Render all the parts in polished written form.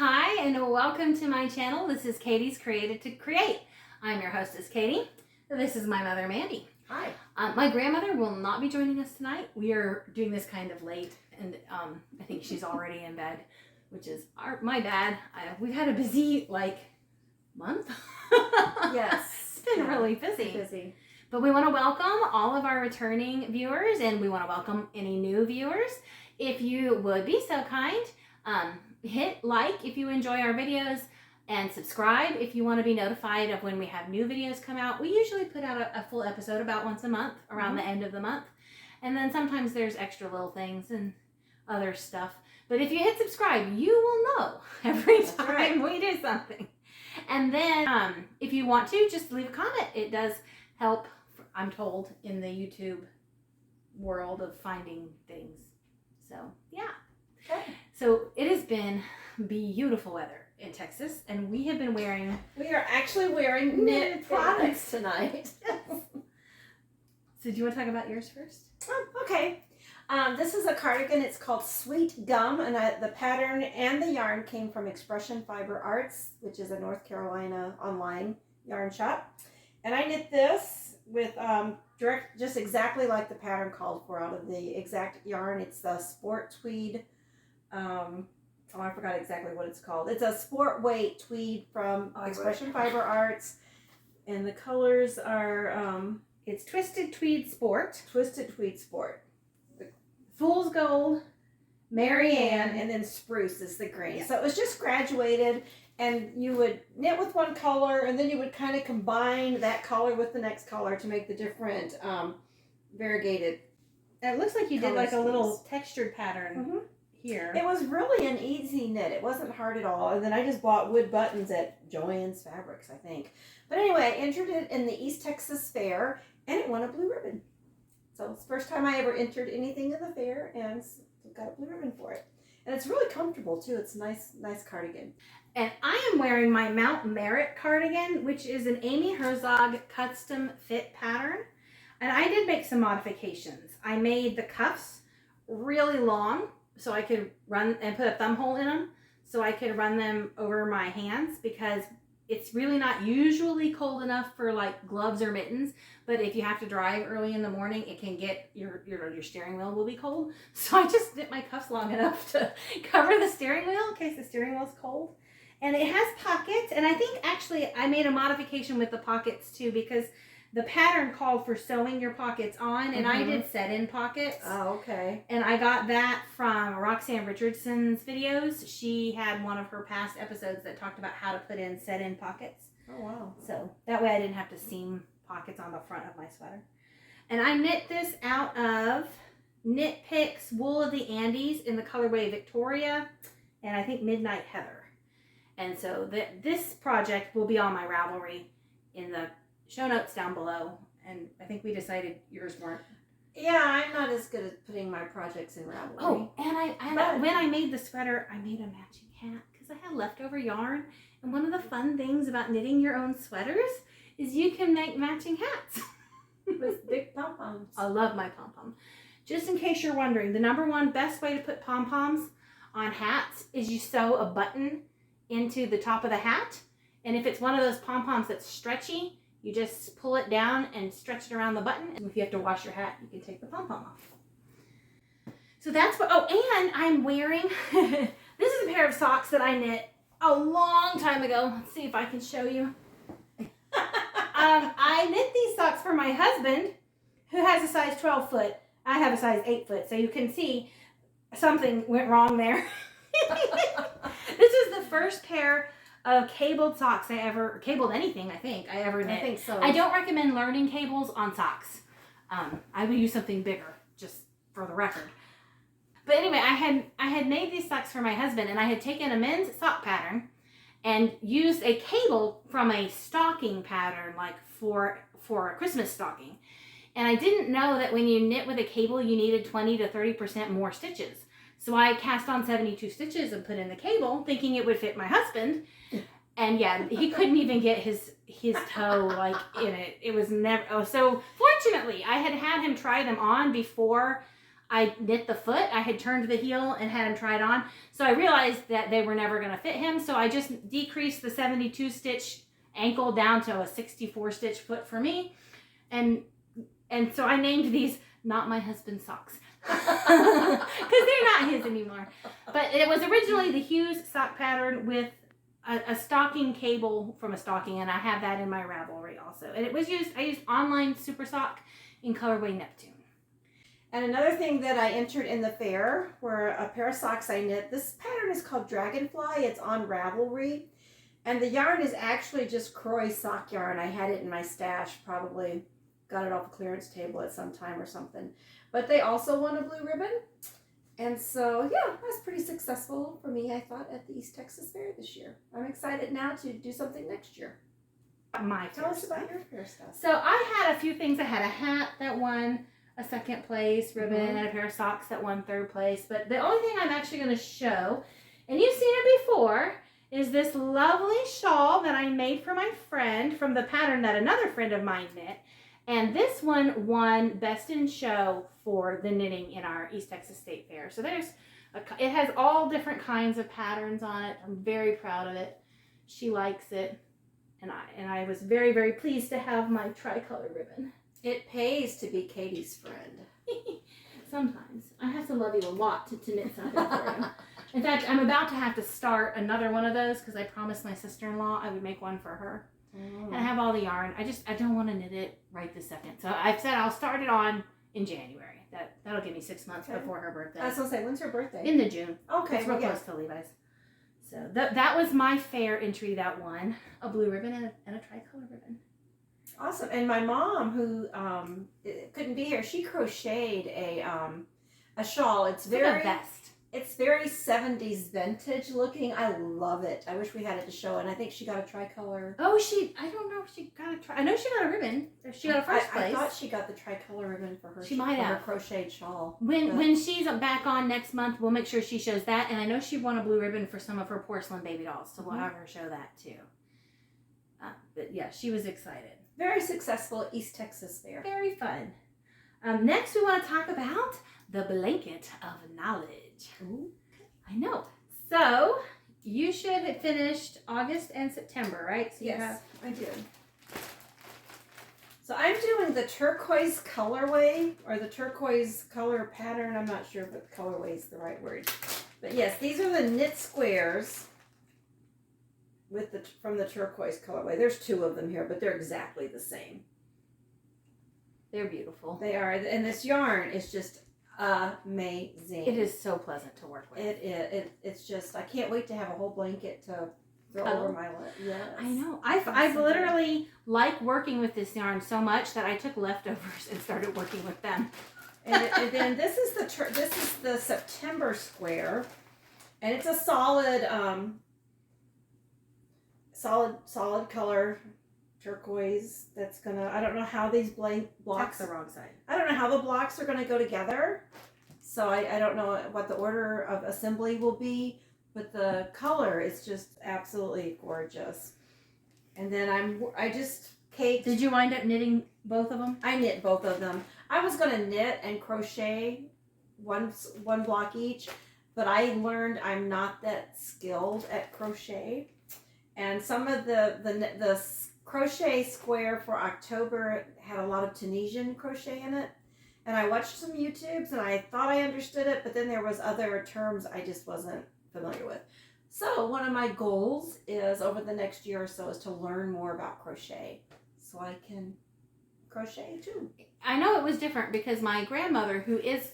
Hi, and welcome to my channel. This is Katie's Created to Create. I'm your hostess, Katie. This is my mother, Mandy. Hi. My grandmother will not be joining us tonight. We are doing this kind of late, and I think she's already in bed, which is my bad. We've had a busy, month. Yes. It's been really busy. But we want to welcome all of our returning viewers, and we want to welcome any new viewers. If you would be so kind, hit like if you enjoy our videos, and subscribe if you want to be notified of when we have new videos come out. We usually put out a full episode about once a month, around the end of the month. And then sometimes there's extra little things and other stuff. But if you hit subscribe, you will know every time we do something. And then if you want to, just leave a comment. It does help, I'm told, in the YouTube world of finding things. So, yeah. Okay. So it has been beautiful weather in Texas, and we have been wearing... We are actually wearing knit products tonight. So do you want to talk about yours first? Okay. This is a cardigan. It's called Sweet Gum, and the pattern and the yarn came from Expression Fiber Arts, which is a North Carolina online yarn shop. And I knit this with just exactly like the pattern called for, out of the exact yarn. It's the Sport Tweed. I forgot exactly what it's called. It's a sport weight tweed from Expression Fiber Arts, and the colors are it's Twisted Tweed Sport, Fool's Gold, Maryann, and then Spruce is the green. Yeah. So it was just graduated, and you would knit with one color, and then you would kind of combine that color with the next color to make the different variegated. And it looks like you did like a little textured pattern. Here. It was really an easy knit. It wasn't hard at all. And then I just bought wood buttons at Joann's Fabrics, I think. But anyway, I entered it in the East Texas Fair, and it won a blue ribbon. So it's the first time I ever entered anything in the fair, and got a blue ribbon for it. And it's really comfortable too. It's a nice cardigan. And I am wearing my Mount Merrit cardigan, which is an Amy Herzog custom fit pattern. And I did make some modifications. I made the cuffs really long, so I could run and put a thumb hole in them so I could run them over my hands, because it's really not usually cold enough for like gloves or mittens, but if you have to drive early in the morning, it can get your steering wheel will be cold. So I just knit my cuffs long enough to cover the steering wheel in case the steering wheel's cold. And it has pockets, and I think actually I made a modification with the pockets too, because the pattern called for sewing your pockets on, and I did set-in pockets. Oh, okay. And I got that from Roxanne Richardson's videos. She had one of her past episodes that talked about how to put in set-in pockets. Oh, wow. So that way I didn't have to seam pockets on the front of my sweater. And I knit this out of Knit Picks Wool of the Andes in the colorway Victoria, and I think Midnight Heather. And so this project will be on my Ravelry in the show notes down below, and I think we decided yours weren't. Yeah, I'm not as good at putting my projects in Ravelry. Oh, and when I made the sweater, I made a matching hat because I had leftover yarn. And one of the fun things about knitting your own sweaters is you can make matching hats with big pom-poms. I love my pom-pom. Just in case you're wondering, the #1 best way to put pom-poms on hats is you sew a button into the top of the hat, and if it's one of those pom-poms that's stretchy, you just pull it down and stretch it around the button. And if you have to wash your hat, you can take the pom-pom off. So that's what, and I'm wearing, this is a pair of socks that I knit a long time ago. Let's see if I can show you. I knit these socks for my husband, who has a size 12 foot. I have a size 8 foot, so you can see something went wrong there. This is the first pair of cabled socks cabled anything I ever knit. I think so. I don't recommend learning cables on socks. I would use something bigger, just for the record. But anyway, I had made these socks for my husband, and I had taken a men's sock pattern and used a cable from a stocking pattern, like for a Christmas stocking. And I didn't know that when you knit with a cable, you needed 20 to 30% more stitches. So I cast on 72 stitches and put in the cable, thinking it would fit my husband. And yeah, he couldn't even get his toe in it. It was never. Oh, so fortunately, I had him try them on before I knit the foot. I had turned the heel and had him try it on. So I realized that they were never going to fit him. So I just decreased the 72 stitch ankle down to a 64 stitch foot for me. And so I named these Not My Husband's Socks. Because they're not his anymore. But it was originally the Hugh's sock pattern with a stocking cable from a stocking. And I have that in my Ravelry also. And I used ONline Supersocke in colorway Neptun. And another thing that I entered in the fair were a pair of socks I knit. This pattern is called Dragonfly. It's on Ravelry. And the yarn is actually just Kroy sock yarn. I had it in my stash, probably got it off the clearance table at some time or something. But they also won a blue ribbon. And so, yeah, that was pretty successful for me, I thought, at the East Texas Fair this year. I'm excited now to do something next year. Tell us about your fair stuff. So I had a few things. I had a hat that won a second place ribbon and a pair of socks that won third place. But the only thing I'm actually going to show, and you've seen it before, is this lovely shawl that I made for my friend from the pattern that another friend of mine knit. And this one won Best in Show for the knitting in our East Texas State Fair. So it has all different kinds of patterns on it. I'm very proud of it. She likes it. And I was very, very pleased to have my tricolor ribbon. It pays to be Katie's friend. Sometimes. I have to love you a lot to knit something for you. In fact, I'm about to have to start another one of those because I promised my sister-in-law I would make one for her. And I have all the yarn. I don't want to knit it right this second. So I've said I'll start it on in January. That'll give me 6 months before her birthday. I was going to say, when's her birthday? In the June. Okay. It's real close to Levi's. So that was my fair entry that won a blue ribbon and a tricolor ribbon. Awesome. And my mom, who couldn't be here, she crocheted a shawl. It's like a vest. It's very 70s vintage looking. I love it. I wish we had it to show. And I think she got a tricolor. Oh, I don't know if she got I know she got a ribbon. She got a first place. I thought she got the tricolor ribbon for her. She might have. Her crocheted shawl. When she's back on next month, we'll make sure she shows that. And I know she won a blue ribbon for some of her porcelain baby dolls. So we'll have her show that too. But yeah, she was excited. Very successful East Texas Fair. Very fun. Next, we want to talk about the blanket of knowledge. Ooh. I know. So, you should have finished August and September, right? So yes, I did. So I'm doing the turquoise colorway, or the turquoise color pattern. I'm not sure if colorway is the right word. But yes, these are the knit squares from the turquoise colorway. There's 2 of them here, but they're exactly the same. They're beautiful. They are, and this yarn is just amazing. It is so pleasant to work with. It's just, I can't wait to have a whole blanket to throw over my lip. Yes. I know. I've literally like working with this yarn so much that I took leftovers and started working with them. And then this is the September square, and it's a solid solid color turquoise that's gonna, I don't know how these blocks, That's the wrong side. I don't know how the blocks are gonna go together, so I don't know what the order of assembly will be, but the color is just absolutely gorgeous. And then Kate, did you wind up knitting both of them? I knit both of them. I was gonna knit and crochet one block each, but I learned I'm not that skilled at crochet. And some of the crochet square for October had a lot of Tunisian crochet in it. And I watched some YouTubes and I thought I understood it, but then there was other terms I just wasn't familiar with. So one of my goals is over the next year or so is to learn more about crochet so I can crochet too. I know it was different because my grandmother, who is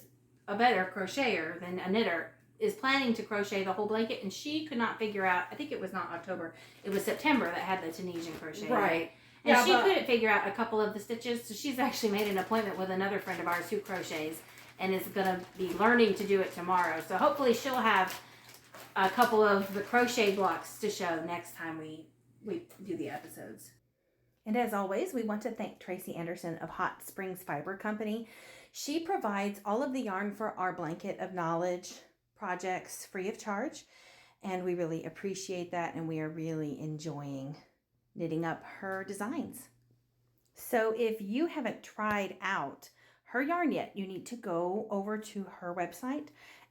a better crocheter than a knitter, is planning to crochet the whole blanket, and she could not figure out, I think it was not October, it was September that had the Tunisian crochet. Right. And she couldn't figure out a couple of the stitches, so she's actually made an appointment with another friend of ours who crochets and is going to be learning to do it tomorrow. So hopefully she'll have a couple of the crochet blocks to show next time we do the episodes. And as always, we want to thank Tracy Anderson of Hot Springs Fiber Company. She provides all of the yarn for our Blanket of Knowledge projects free of charge, and we really appreciate that, and we are really enjoying knitting up her designs. So if you haven't tried out her yarn yet, you need to go over to her website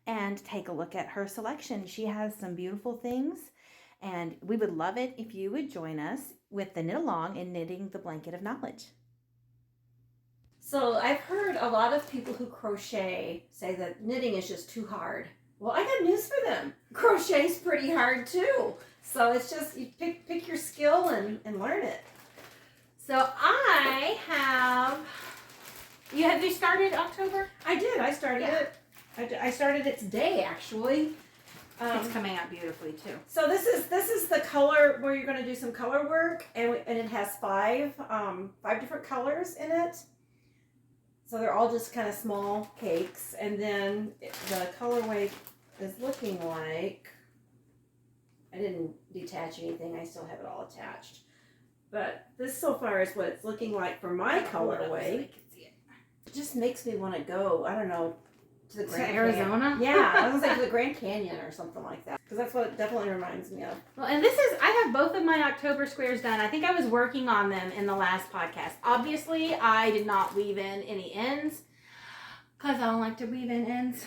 and take a look at her selection. She has some beautiful things, and we would love it if you would join us with the Knit Along in knitting the blanket of knowledge. So I've heard a lot of people who crochet say that knitting is just too hard. Well, I got news for them. Crochet's pretty hard too. So it's just, you pick your skill and learn it. So have you started October? I did. I started it. I started it today, actually. It's coming out beautifully too. So this is the color where you're going to do some color work, and it has five different colors in it. So they're all just kind of small cakes, and then the colorway is looking like, I didn't detach anything. I still have it all attached. But this so far is what it's looking like for my colorway. It just makes me want to go, I don't know, to the Grand Arizona? Canyon. Yeah, I was like to the Grand Canyon or something like that. Because that's what it definitely reminds me of. Well, and I have both of my October squares done. I think I was working on them in the last podcast. Obviously, I did not weave in any ends because I don't like to weave in ends.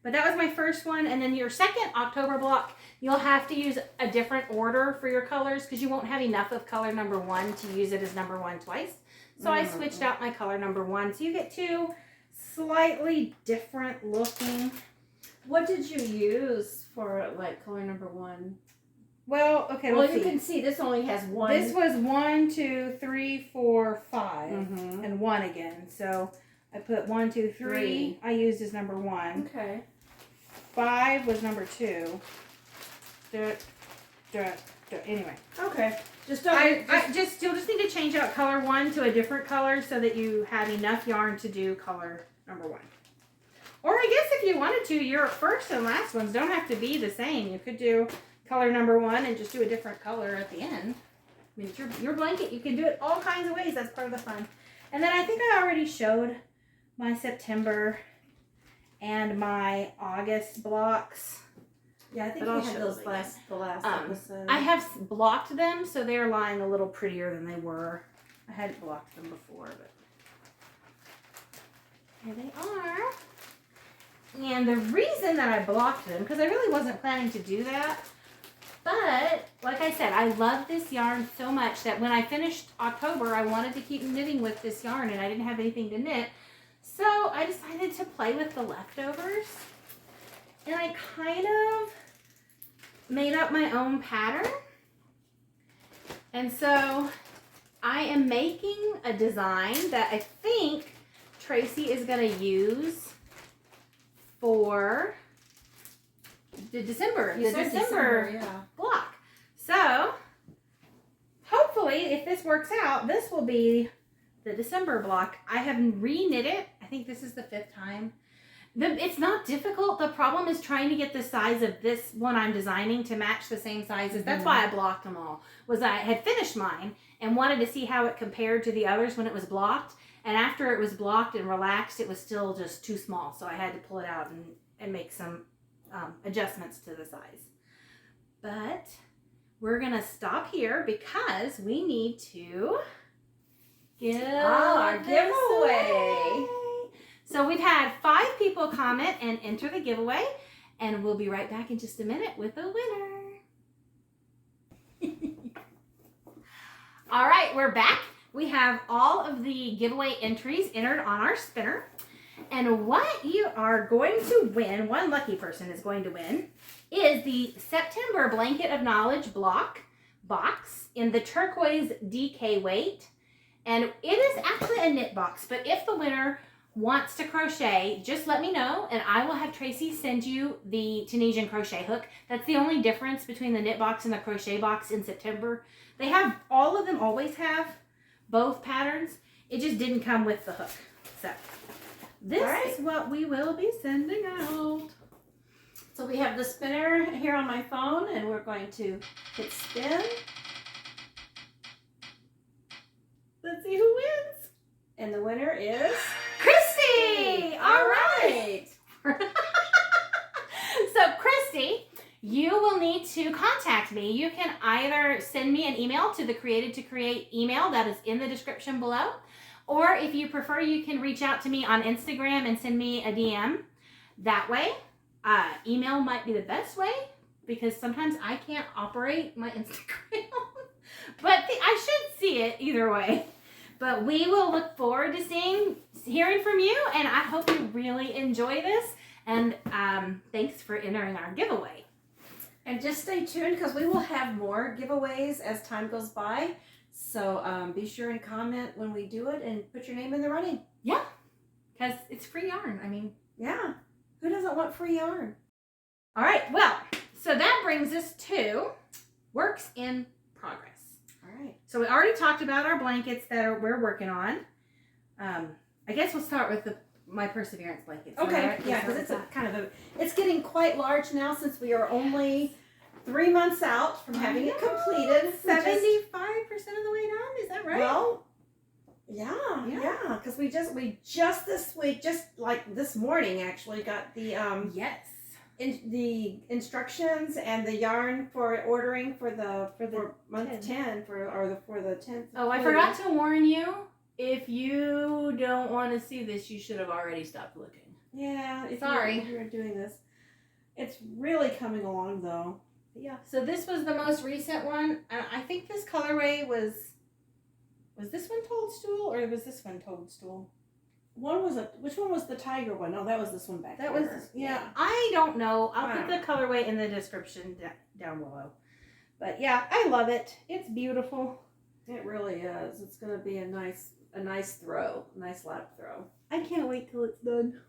But that was my first one. And then your second October block, you'll have to use a different order for your colors because you won't have enough of color number 1 to use it as number 1 twice. So I switched out my color number 1. So you get two slightly different looking. What did you use for like color number 1? Well, okay. Well, you can see this only has one. This was 1, 2, 3, 4, 5, and 1 again. So I put 1, 2, 3. I used as number 1. Okay. 5 was number 2. Anyway. Okay. You'll just need to change out color 1 to a different color so that you have enough yarn to do color number 1. Or I guess if you wanted to, your first and last ones don't have to be the same. You could do color number 1 and just do a different color at the end. I mean, it's your blanket. You can do it all kinds of ways. That's part of the fun. And then I think I already showed my September and my August blocks. Yeah, I think you had those the last episode. I have blocked them, so they're lying a little prettier than they were. I hadn't blocked them before, but here they are. And the reason that I blocked them, because I really wasn't planning to do that, but like I said, I love this yarn so much that when I finished October, I wanted to keep knitting with this yarn, and I didn't have anything to knit. So I decided to play with the leftovers. And I kind of made up my own pattern. And so I am making a design that I think Tracy is going to use for the December block. So hopefully, if this works out, this will be the December block. I have re-knit it. I think this is the 5th time. It's not difficult. The problem is trying to get the size of this one I'm designing to match the same sizes. That's why I blocked them all. Was I had finished mine and wanted to see how it compared to the others when it was blocked. And after it was blocked and relaxed, it was still just too small. So I had to pull it out and make some adjustments to the size. But we're going to stop here because we need to give our giveaway. So we've had 5 people comment and enter the giveaway, and we'll be right back in just a minute with a winner. All right, we're back. We have all of the giveaway entries entered on our spinner. And what you are going to win, one lucky person is going to win, is the September Blanket of Knowledge box in the turquoise DK weight. And it is actually a knit box, but if the winner wants to crochet, just let me know and I will have Tracy send you the Tunisian crochet hook. That's the only difference between the knit box and the crochet box in September. They have, all of them always have both patterns. It just didn't come with the hook. So this is what we will be sending out. So we have the spinner here on my phone and we're going to hit spin. Let's see who wins. And the winner is Christi! All right. So Christi, you will need to contact me. You can either send me an email to the Created to Create email that is in the description below, Or if you prefer, you can reach out to me on Instagram and send me a DM. That way, email might be the best way because sometimes I can't operate my Instagram. But I should see it either way. But we will look forward to hearing from you, and I hope you really enjoy this. And thanks for entering our giveaway. And just stay tuned because we will have more giveaways as time goes by. So be sure and comment when we do it and put your name in the running. Yeah, because it's free yarn. I mean, yeah. Who doesn't want free yarn? All right, well, so that brings us to works in progress. All right. So we already talked about our blankets that we're working on. I guess we'll start with my Perseverance blankets. Okay, yeah, because it's it's getting quite large now since we are only 3 months out from having it completed. 75% of the way done, is that right? Well, yeah, because we just this week, just like this morning actually, got the yes. the instructions and the yarn for ordering for month 10 for the 10th. Oh, I forgot to warn you. If you don't want to see this, you should have already stopped looking. Yeah, if sorry. you're doing this. It's really coming along though. Yeah. So this was the most recent one. I think this colorway was this one toadstool or was this one toadstool? Which one was the tiger one? No, that was this one back there. That was, yeah. I don't know. I'll put the colorway in the description down below. But yeah, I love it. It's beautiful. It really is. It's going to be a nice throw, nice lap throw. I can't wait till it's done.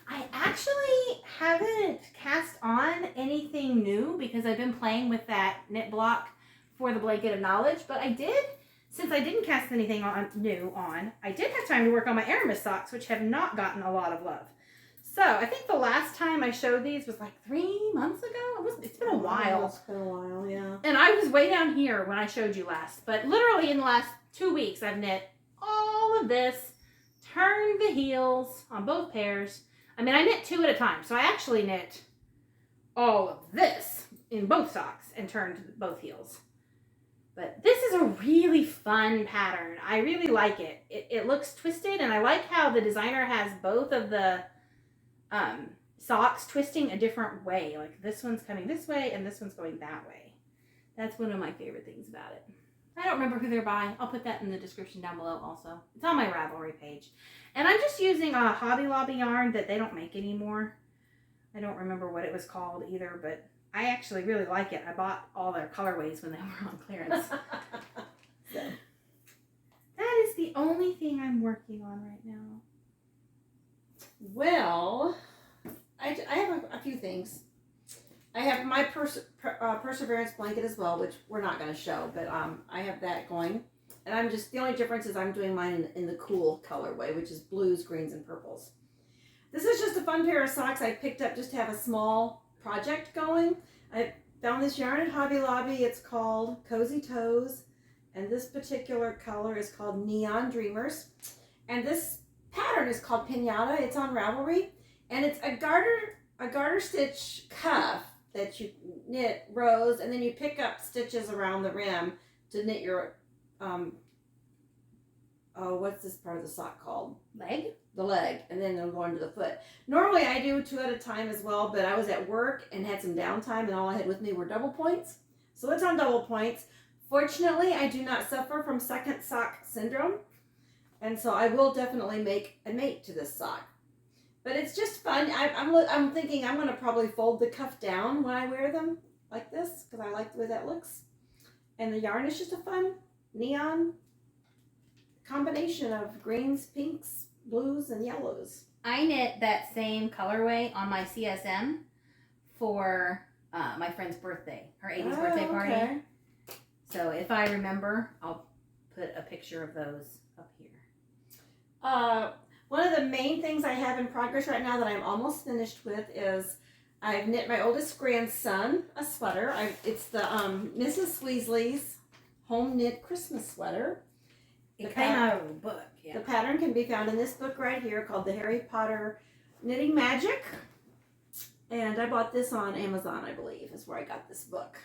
I actually haven't cast on anything new because I've been playing with that knit block for the blanket of knowledge, but I did. Since I didn't cast anything new on, I did have time to work on my MrsDuckpotatoe socks, which have not gotten a lot of love. So I think the last time I showed these was like 3 months ago. It's been a while. It's been a while, yeah. And I was way down here when I showed you last. But literally in the last 2 weeks, I've knit all of this, turned the heels on both pairs. I mean, I knit 2 at a time. So I actually knit all of this in both socks and turned both heels. But this is a really fun pattern. I really like it. It looks twisted, and I like how the designer has both of the socks twisting a different way. Like this one's coming this way, and this one's going that way. That's one of my favorite things about it. I don't remember who they're by. I'll put that in the description down below also. It's on my Ravelry page. And I'm just using a Hobby Lobby yarn that they don't make anymore. I don't remember what it was called either, but I actually really like it. I bought all their colorways when they were on clearance. So that is the only thing I'm working on right now. Well, I have a few things. I have my Perseverance blanket as well, which we're not going to show, but I have that going. And the only difference is I'm doing mine in the cool colorway, which is blues, greens, and purples. This is just a fun pair of socks I picked up just to have a small project going. I found this yarn at Hobby Lobby. It's called Cozy Toes, and this particular color is called Neon Dreamers. And this pattern is called Pinata. It's on Ravelry, and it's a garter stitch cuff that you knit rows, and then you pick up stitches around the rim to knit your what's this part of the sock called? Leg? The leg, and then they'll go into the foot. Normally I do 2 at a time as well, but I was at work and had some downtime, and all I had with me were double points. So it's on double points. Fortunately, I do not suffer from second sock syndrome, and so I will definitely make a mate to this sock. But it's just fun. I'm thinking I'm going to probably fold the cuff down when I wear them like this because I like the way that looks. And the yarn is just a fun neon combination of greens, pinks, blues, and yellows. I knit that same colorway on my CSM for my friend's birthday, her 80th birthday party. Okay. So if I remember, I'll put a picture of those up here. One of the main things I have in progress right now that I'm almost finished with is I've knit my oldest grandson a sweater. It's the Mrs. Weasley's home knit Christmas sweater. It came out of a book. Yeah. The pattern can be found in this book right here called The Harry Potter Knitting Magic. And I bought this on Amazon, I believe, is where I got this book.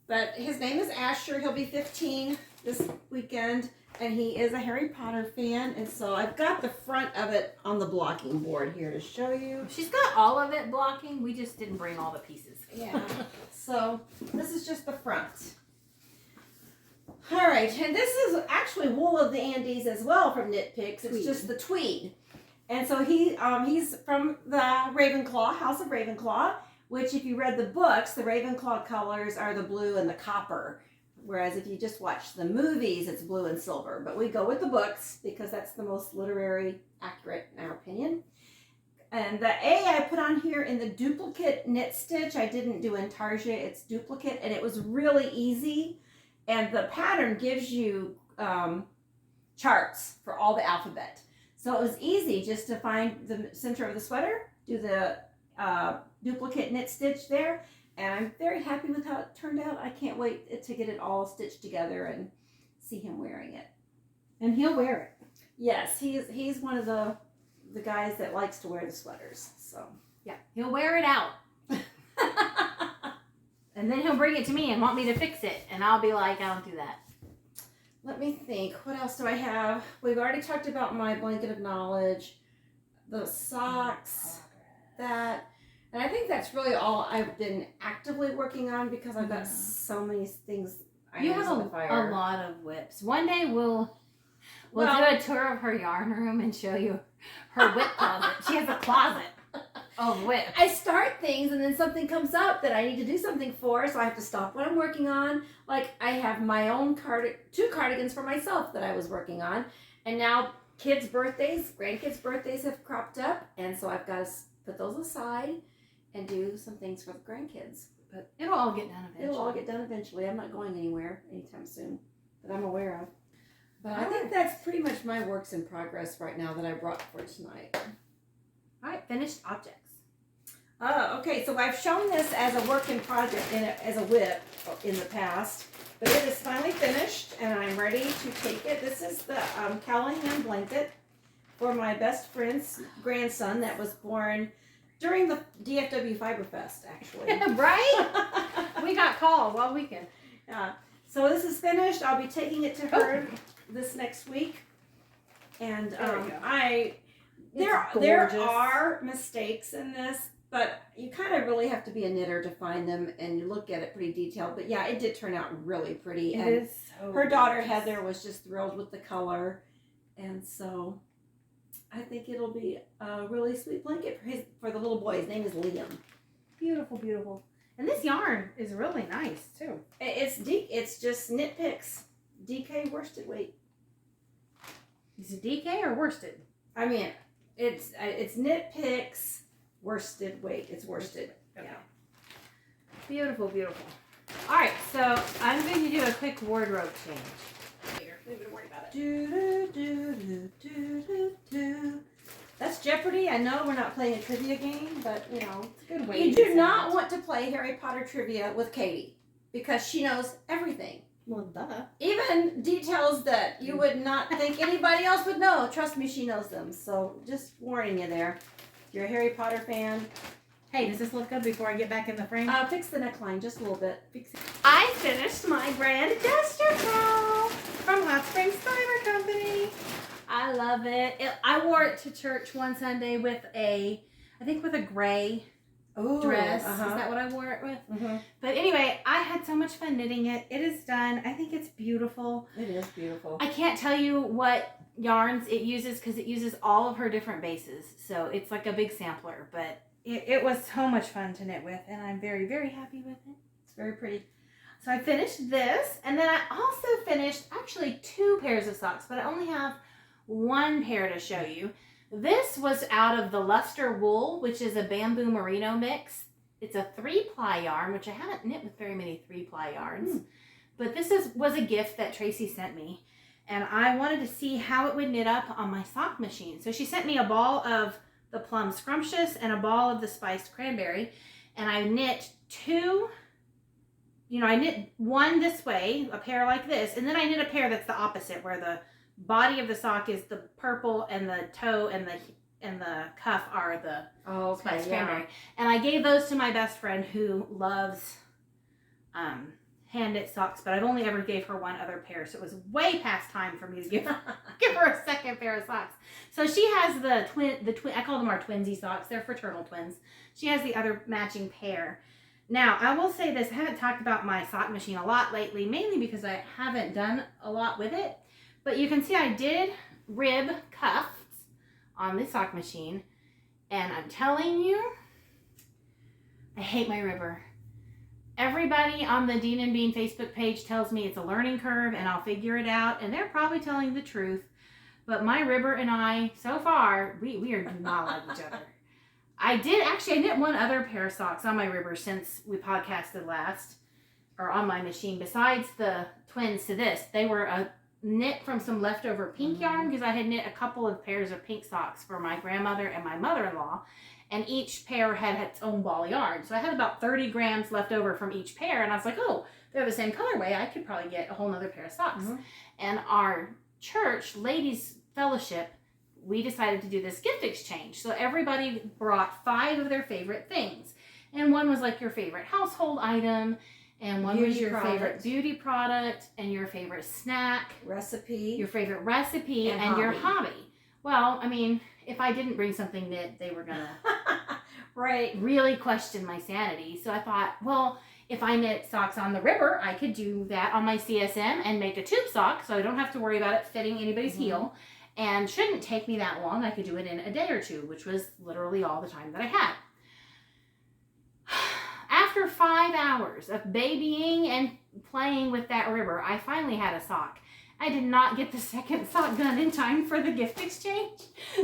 But his name is Asher. He'll be 15 this weekend, and he is a Harry Potter fan. And so I've got the front of it on the blocking board here to show you. She's got all of it blocking. We just didn't bring all the pieces. Yeah. So this is just the front. All right, and this is actually wool of the Andes as well from Knit Picks. It's just the tweed. And so he's from the Ravenclaw, House of Ravenclaw, which if you read the books, the Ravenclaw colors are the blue and the copper. Whereas if you just watch the movies, it's blue and silver. But we go with the books because that's the most literary accurate in our opinion. And the A I put on here in the duplicate knit stitch. I didn't do intarsia, it's duplicate, and it was really easy. And the pattern gives you charts for all the alphabet. So it was easy just to find the center of the sweater, do the duplicate knit stitch there, and I'm very happy with how it turned out. I can't wait to get it all stitched together and see him wearing it. And he'll wear it. Yes, he's one of the guys that likes to wear the sweaters. So yeah, he'll wear it out. And then he'll bring it to me and want me to fix it. And I'll be like, I don't do that. Let me think. What else do I have? We've already talked about my blanket of knowledge, the socks, that. And I think that's really all I've been actively working on because I've got so many things. You have a lot of whips. One day we'll do a tour of her yarn room and show you her whip closet. She has a closet of whips. I start things and then something comes up that I need to do something for, so I have to stop what I'm working on. Like I have my own two cardigans for myself that I was working on, and now kids' birthdays, grandkids' birthdays have cropped up, and so I've got to put those aside and do some things for the grandkids. But it'll all get done eventually. It'll all get done eventually. I'm not going anywhere anytime soon that I'm aware of. But I think that's pretty much my works in progress right now that I brought for tonight. All right, finished objects. Okay, so I've shown this as a work in progress, as a whip in the past, but it is finally finished and I'm ready to take it. This is the Callahan blanket for my best friend's grandson that was born during the DFW Fiber Fest, actually. Right? We got called all weekend. So this is finished. I'll be taking it to her this next week. And there are mistakes in this, but you kind of really have to be a knitter to find them, and you look at it pretty detailed. But yeah, it did turn out really pretty. It is so her daughter Heather was just thrilled with the color, and so I think it'll be a really sweet blanket for the little boy. His name is Liam. Beautiful, beautiful. And this yarn is really nice too. It's just Knit Picks DK worsted weight. Is it DK or worsted? I mean, it's Knit Picks worsted weight. It's worsted. Okay. Yeah. Beautiful, beautiful. All right, so I'm going to do a quick wardrobe change. Here, don't even worry about it. That's Jeopardy. I know we're not playing a trivia game, but you know, it's a good way. You do not want to play Harry Potter trivia with Katie because she knows everything. Well, duh. Even details that you would not think anybody else would know. Trust me, she knows them. So just warning you there. If you're a Harry Potter fan. Hey, does this look good before I get back in the frame? Fix the neckline just a little bit. Fix it. I finished my brand duster towel from Hot Springs Fiber Company. I love it. I wore it to church one Sunday with a gray dress. Is that what I wore it with? Mm-hmm. But anyway, I had so much fun knitting it. It is done. I think it's beautiful. It is beautiful. I can't tell you what yarns it uses because it uses all of her different bases. So it's like a big sampler, but it was so much fun to knit with, and I'm very, very happy with it. It's very pretty. So I finished this, and then I also finished actually 2 pairs of socks, but I only have 1 pair to show you. This was out of the Luster Wool, which is a bamboo merino mix. It's a 3-ply yarn, which I haven't knit with very many 3-ply yarns. But this was a gift that Tracy sent me, and I wanted to see how it would knit up on my sock machine. So she sent me a ball of the Plum Scrumptious and a ball of the Spiced Cranberry, and I knit 2. I knit one this way, a pair like this, and then I knit a pair that's the opposite, where the body of the sock is the purple and the toe and the cuff are the Spiced Cranberry. And I gave those to my best friend who loves hand knit socks, but I've only ever gave her one other pair, so it was way past time for me to give her a second pair of socks. So she has the twin. I call them our twinsy socks. They're fraternal twins. She has the other matching pair. Now, I will say this, I haven't talked about my sock machine a lot lately, mainly because I haven't done a lot with it. But you can see I did rib cuffs on the sock machine. And I'm telling you, I hate my ribber. Everybody on the Dean and Bean Facebook page tells me it's a learning curve and I'll figure it out. And they're probably telling the truth. But my ribber and I, so far, we are not like each other. I knit one other pair of socks on my ribber since we podcasted last, or on my machine, besides the twins to this. They were a knit from some leftover pink yarn, because I had knit a couple of pairs of pink socks for my grandmother and my mother-in-law, and each pair had its own ball yarn. So I had about 30 grams left over from each pair, and I was like, oh, they're the same colorway. I could probably get a whole nother pair of socks. And our church, Ladies Fellowship, we decided to do this gift exchange. So everybody brought 5 of their favorite things. And one was like your favorite household item, and one was your favorite beauty product, and your favorite snack. Recipe. Your favorite recipe, and your hobby. Well, I mean, if I didn't bring something knit, they were going to really question my sanity. So I thought, well, if I knit socks on the ribber, I could do that on my CSM and make a tube sock, so I don't have to worry about it fitting anybody's heel. And shouldn't take me that long. I could do it in a day or two, which was literally all the time that I had. After 5 hours of babying and playing with that ribber, I finally had a sock. I did not get the second sock done in time for the gift exchange.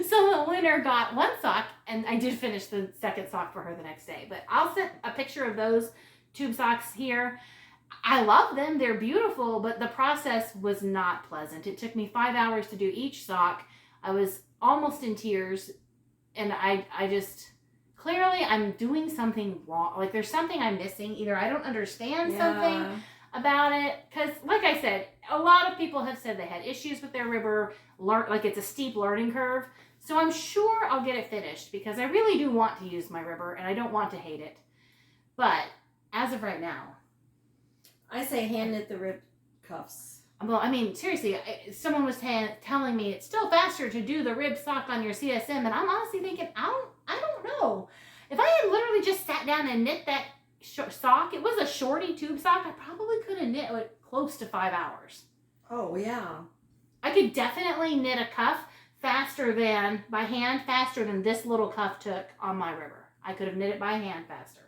So the winner got one sock, and I did finish the second sock for her the next day. But I'll send a picture of those tube socks here. I love them. They're beautiful, but the process was not pleasant. It took me 5 hours to do each sock. I was almost in tears, and I just, clearly I'm doing something wrong. Like there's something I'm missing. Either I don't understand something about it, because like I said, a lot of people have said they had issues with their ribber, like it's a steep learning curve. So I'm sure I'll get it finished, because I really do want to use my ribber, and I don't want to hate it. But as of right now, I say hand knit the rib cuffs. Well, I mean, seriously, someone was telling me it's still faster to do the rib sock on your CSM, and I'm honestly thinking, I don't know. If I had literally just sat down and knit that sock, it was a shorty tube sock, I probably could have knit it close to 5 hours. Oh, yeah. I could definitely knit a cuff by hand faster than this little cuff took on my ribber. I could have knit it by hand faster,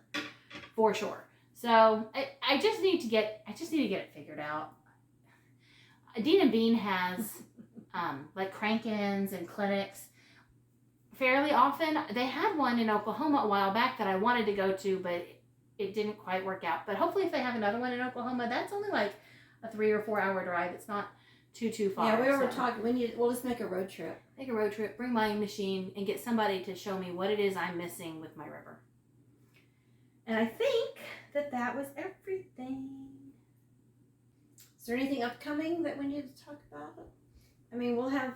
for sure. So I just need to get it figured out. Dean and Bean has like crank-ins and clinics fairly often. They had one in Oklahoma a while back that I wanted to go to, but it didn't quite work out. But hopefully if they have another one in Oklahoma, that's only like a 3 or 4 hour drive. It's not too far. Yeah, we were talking, we'll just make a road trip. Make a road trip, bring my machine, and get somebody to show me what it is I'm missing with my ribber. And I think that was everything. Is there anything upcoming that we need to talk about? I mean, we'll have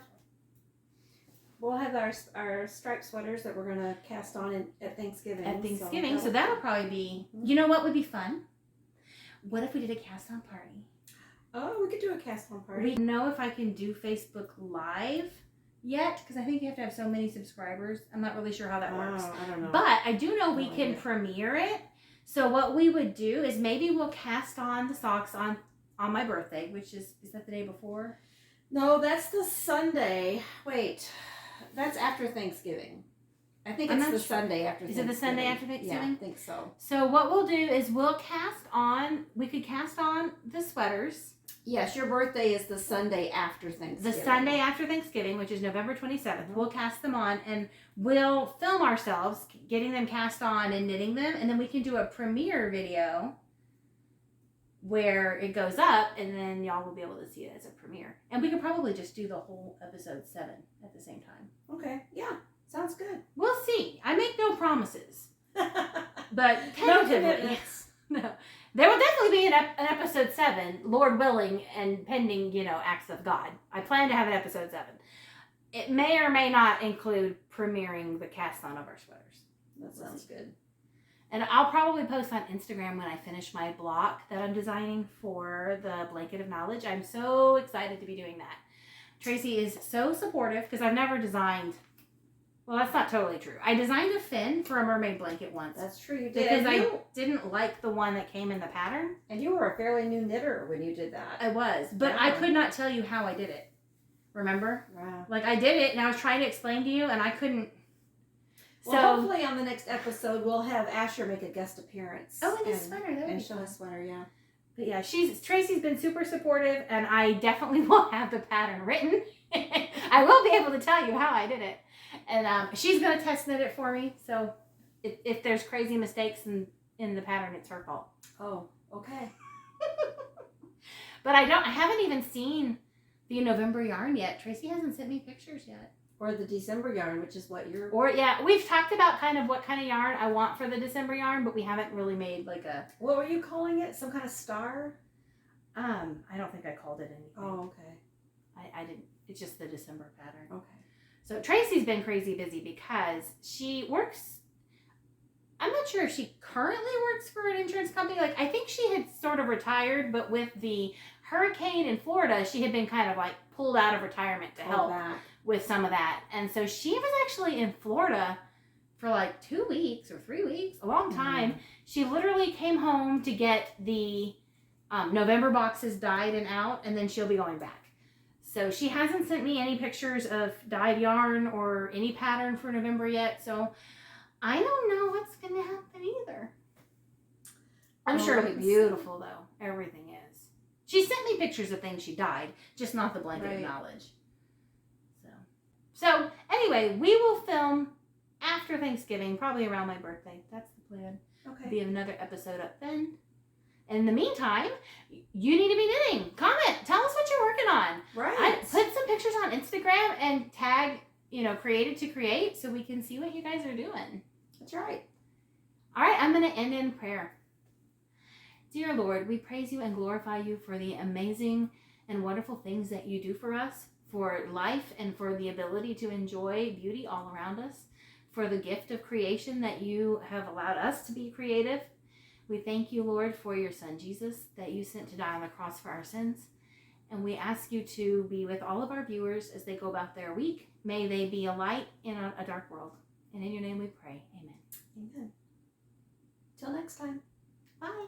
our striped sweaters that we're going to cast on at Thanksgiving. So that'll probably be, you know what would be fun? What if we did a cast on party? Oh, we could do a cast on party. We don't know if I can do Facebook Live yet, because I think you have to have so many subscribers. I'm not really sure how that works. I don't know. But I do know we can premiere it. So what we would do is maybe we'll cast on the socks on my birthday, which is that the day before? No, that's the Sunday. Wait, that's after Thanksgiving. I think it's the Sunday after Thanksgiving. Is it the Sunday after Thanksgiving? Yeah, I think so. So what we'll do is we could cast on the sweaters. Yes, your birthday is the Sunday after Thanksgiving. The Sunday after Thanksgiving, which is November 27th. We'll cast them on, and we'll film ourselves getting them cast on and knitting them, and then we can do a premiere video where it goes up, and then y'all will be able to see it as a premiere. And we could probably just do the whole episode 7 at the same time. Okay, yeah, sounds good. We'll see. I make no promises. But No tentatively, commitments. no. There will definitely be an episode 7, Lord willing, and pending, acts of God. I plan to have an episode 7. It may or may not include premiering the cast on of our sweaters. That sounds good. And I'll probably post on Instagram when I finish my block that I'm designing for the Blanket of Knowledge. I'm so excited to be doing that. Tracy is so supportive because I've never designed. Well, that's not totally true. I designed a fin for a mermaid blanket once. That's true, you did. Because I didn't like the one that came in the pattern. And you were a fairly new knitter when you did that. I was, but I could not tell you how I did it. Remember? Wow. Like I did it and I was trying to explain to you and I couldn't. Well, hopefully on the next episode we'll have Asher make a guest appearance. Oh, and his sweater. That would and be show fun. his sweater, yeah. But yeah, Tracy's been super supportive and I definitely will have the pattern written. I will be able to tell you how I did it. And she's going to test knit it for me. So if there's crazy mistakes in the pattern, it's her fault. Oh, okay. But I haven't even seen the November yarn yet. Tracy hasn't sent me pictures yet. Or the December yarn, which is what you're... Or, yeah, we've talked about kind of what kind of yarn I want for the December yarn, but we haven't really made like a... What were you calling it? Some kind of star? I don't think I called it anything. Oh, okay. I didn't. It's just the December pattern. Okay. So Tracy's been crazy busy because she works... I'm not sure if she currently works for an insurance company. Like, I think she had sort of retired, but with the hurricane in Florida, she had been kind of like pulled out of retirement to help with some of that. And so she was actually in Florida for like 2 weeks or 3 weeks, a long time. Mm-hmm. She literally came home to get the November boxes dyed and out, and then she'll be going back. So she hasn't sent me any pictures of dyed yarn or any pattern for November yet. So I don't know what's going to happen either. I'm sure it'll be beautiful, though. Everything is. She sent me pictures of things she dyed, just not the Blanket of Knowledge. So anyway, we will film after Thanksgiving, probably around my birthday. That's the plan. Okay. Be another episode up then. And in the meantime, you need to be knitting. Comment. Tell us what you're working on. Right. Put some pictures on Instagram and tag, Created to Create so we can see what you guys are doing. That's right. All right, I'm going to end in prayer. Dear Lord, we praise you and glorify you for the amazing and wonderful things that you do for us, for life and for the ability to enjoy beauty all around us, for the gift of creation that you have allowed us to be creative. We thank you, Lord, for your son, Jesus, that you sent to die on the cross for our sins. And we ask you to be with all of our viewers as they go about their week. May they be a light in a dark world. And in your name we pray. Amen. Amen. Till next time. Bye.